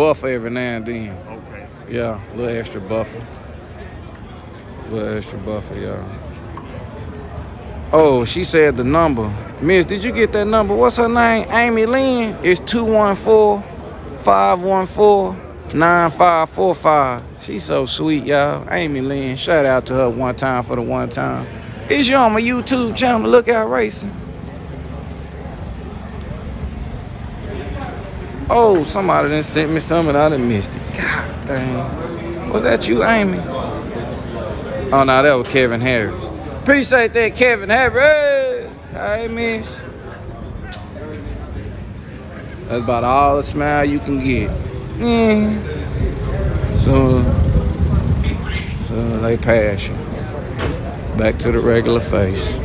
buffer every now and then. Okay. Yeah, a little extra buffer. Y'all. Oh, she said the number. Miss, did you get that number? What's her name? Amy Lynn. It's 214-514-9545. She's so sweet, y'all. Amy Lynn. Shout out to her one time for the one time. It's you on my YouTube channel, Lookout Racing. Oh, somebody done sent me something. I done missed it. God dang. Was that you, Amy? Oh, no, that was Kevin Harris. Appreciate that, Kevin Harris. Hey, miss. That's about all the smile you can get. Soon as they pass you. Back to the regular face.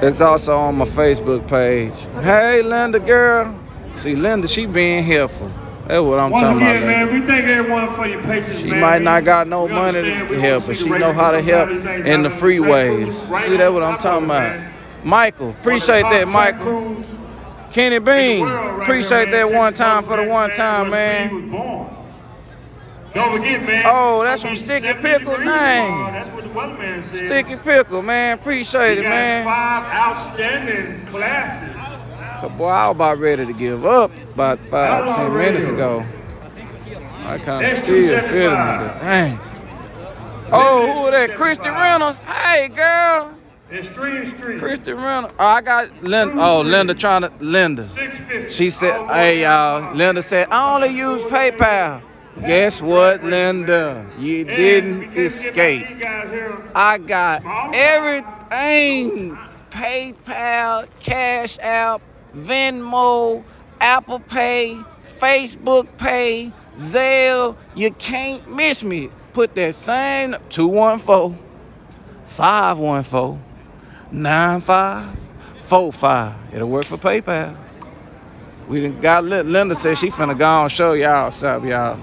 It's also on my Facebook page. Hey, Linda, girl. See, Linda, she being helpful. That's what I'm talking about. Once again, man, we thank everyone for your patience, she man. might not got no money to help, but she know how to help in the freeways. See, that's what I'm talking about. Michael, appreciate that, Michael. Kenny Bean, appreciate that one time for the one time, man. Don't forget, man. Oh, that's from Sticky Pickle, man. That's what the weatherman said. Sticky Pickle, man. Appreciate it, man. 5 outstanding classes. Boy, I was about ready to give up about 5-10 minutes ago. I kind of still feeling it, but dang. Oh, who that? Christy Reynolds. Hey, girl. Extreme Street. Christy Reynolds. Oh, I got Linda. Oh, Linda trying to. Linda. 650. She said, hey, y'all. Linda said, I only use PayPal. Guess what, Linda? You didn't escape. I got everything. PayPal, Cash App, Venmo, Apple Pay, Facebook Pay, Zelle. You can't miss me. Put that same 214-514-9545. It'll work for PayPal. We done got Linda said she finna go on show y'all something, y'all.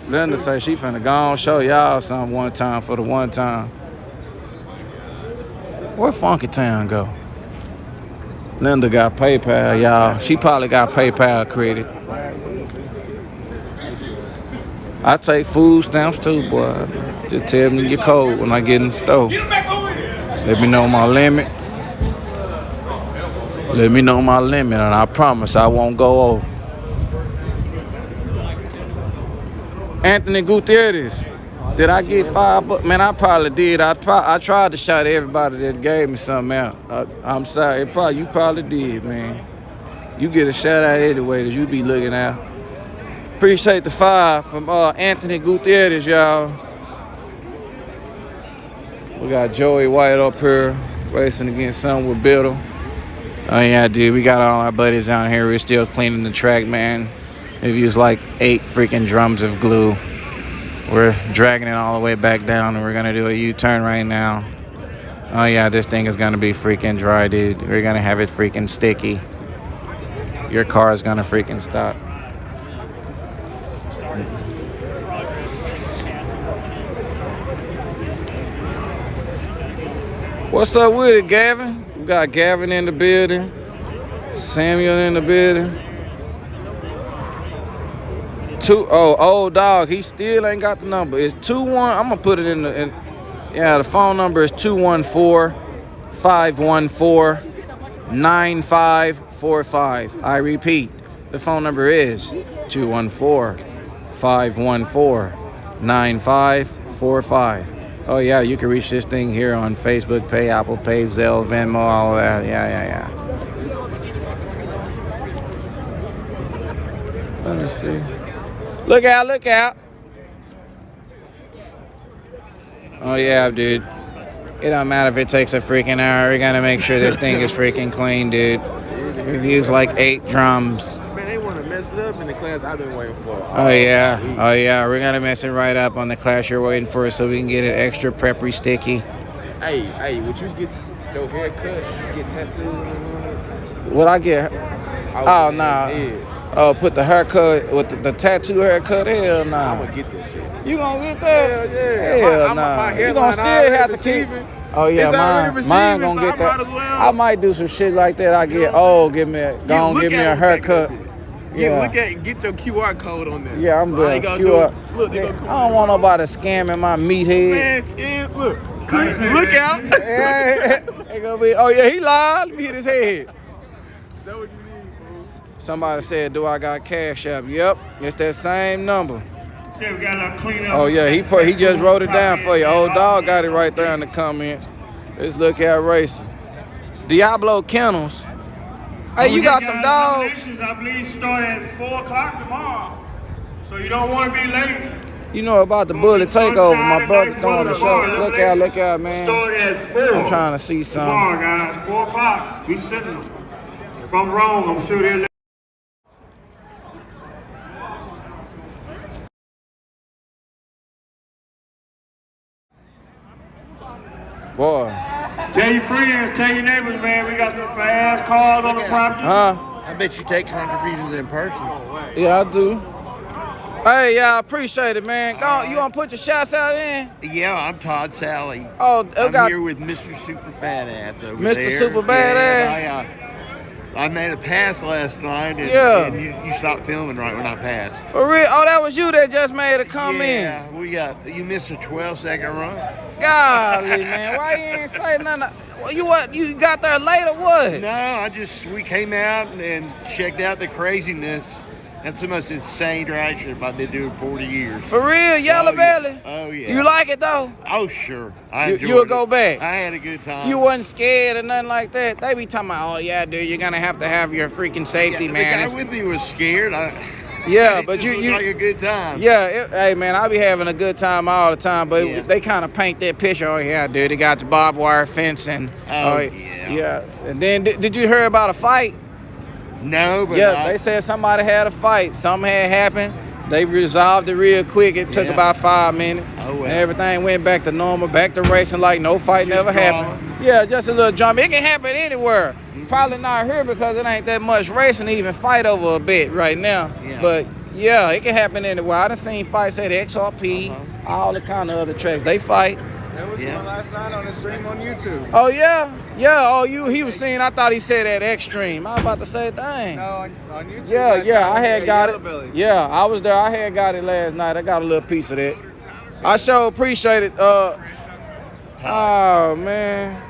Linda said she finna go on show y'all something one time for the one time. Where Funky Town go? Linda got PayPal, y'all. She probably got PayPal credit. I take food stamps too, boy. Just tell me your code when I get in the store. Let me know my limit. Let me know my limit, and I promise I won't go over. Anthony Gutierrez, did I get $5? Man, I probably did. I tried to shout everybody that gave me something out. I'm sorry. You probably did, man. You get a shout out anyway, because you be looking out. Appreciate the 5 from Anthony Gutierrez, y'all. We got Joey White up here racing against something with Biddle. Oh yeah, dude, we got all our buddies down here. We're still cleaning the track, man. We've used like 8 freaking drums of glue. We're dragging it all the way back down, and we're gonna do a U-turn right now. Oh yeah, this thing is gonna be freaking dry, dude. We're gonna have it freaking sticky. Your car is gonna freaking stop. What's up with it, Gavin? We got Gavin in the building. Samuel in the building. Old dog, he still ain't got the number. It's 21. I'm gonna put it in the. The phone number is 214-514-9545. I repeat, the phone number is 214-514-9545. Oh yeah, you can reach this thing here on Facebook Pay, Apple Pay, Zelle, Venmo, all of that. Yeah. Let me see. Look out. Oh yeah, dude. It don't matter if it takes a freaking hour. We're gonna make sure this thing is freaking clean, dude. We've used like 8 drums. Man, they want to mess it up in the class I've been waiting for. Oh yeah. We're gonna mess it right up on the class you're waiting for, so we can get it extra peppery sticky. Hey, would you get your hair cut? Get tattoos? What I get? Oh nah. Oh, put the haircut with the tattoo haircut? Hell nah. I'm gonna get this shit. You gonna get that? Hell yeah. Hell nah. You gonna still have to keep. Oh yeah, It's already mine receiving, gonna so get I that. might as well. I might do some shit like that. I get old, give me a haircut. Look at get your QR code on there. Yeah, I'm So good. QR. Look, I don't want nobody scamming my meathead. Man, scan. Look out. It gonna be. Oh yeah, he lied. Let me hit his head. That's what you need, fool. Somebody said, "Do I got Cash App?" Yep, it's that same number. Say we got a little clean up. Oh yeah, he just wrote it down for you. Old dog got it right there in the comments. Let's look at racing. Diablo Kennels. Hey, you got some dogs? I believe start at 4 o'clock tomorrow. So you don't want to be late. You know about the bullet takeover. My brother's throwing the show. Look out, man. Start at 4. I'm trying to see something. Tomorrow, guys, 4 o'clock. We sitting them. If I'm wrong, I'm sure they'll let. Boy. Tell your friends, tell your neighbors, man. We got some fast cars on the property. Huh? I bet you take contributions in person. Yeah, I do. Hey, yeah, I appreciate it, man. You gonna put your shots out in? Yeah, I'm Todd Sally. Oh, I'm here with Mr. Super Badass over Mr. there. Super Badass? Yeah, I made a pass last night, and, Yeah. and you stopped filming right when I passed. For real? Oh, that was you that just made a comment. Yeah, you missed a 12-second run. Golly, man, why you ain't say nothing? You got there late or what? No, we came out and checked out the craziness. That's the most insane drag strip I've been doing 40 years. For real, Yello Belly? Oh, yeah. You like it though? Oh, sure. I enjoyed You'll it. go back? I had a good time. You wasn't scared or nothing like that? They be talking about, oh yeah, dude, you're gonna have to have your freaking safety, man. The guy with me was scared. Yeah, it but just looked like a good time. Yeah, hey man, I be having a good time all the time, but Yeah. they kind of paint that picture. Oh yeah, dude, they got the barbed wire fencing. Oh, yeah. And then did you hear about a fight? No, but Yeah, they said somebody had a fight. Something had happened. They resolved it real quick. It took about 5 minutes. Oh, well. And everything went back to normal, back to racing like no fight Just never drama. happened. Yeah, just a little drama. It can happen anywhere. Probably not here because it ain't that much racing to even fight over a bit right now. Yeah. But yeah, it can happen anywhere. I done seen fights at XRP, all the kind of other tracks. They fight. That was one last night on the stream on YouTube. Oh yeah? Yeah, he was seeing, I thought he said at Extreme. I was about to say, dang. No, on YouTube. Yeah, I had got Yello it. Belly. Yeah, I was there. I had got it last night. I got a little piece of that. I sure appreciate it. Oh man,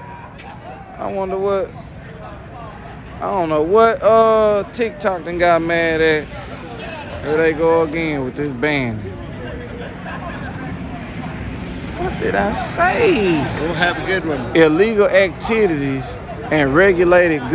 I wonder what. I don't know what TikTok done got mad at. Here they go again with this ban. What did I say? We'll have a good one. Illegal activities and regulated goods.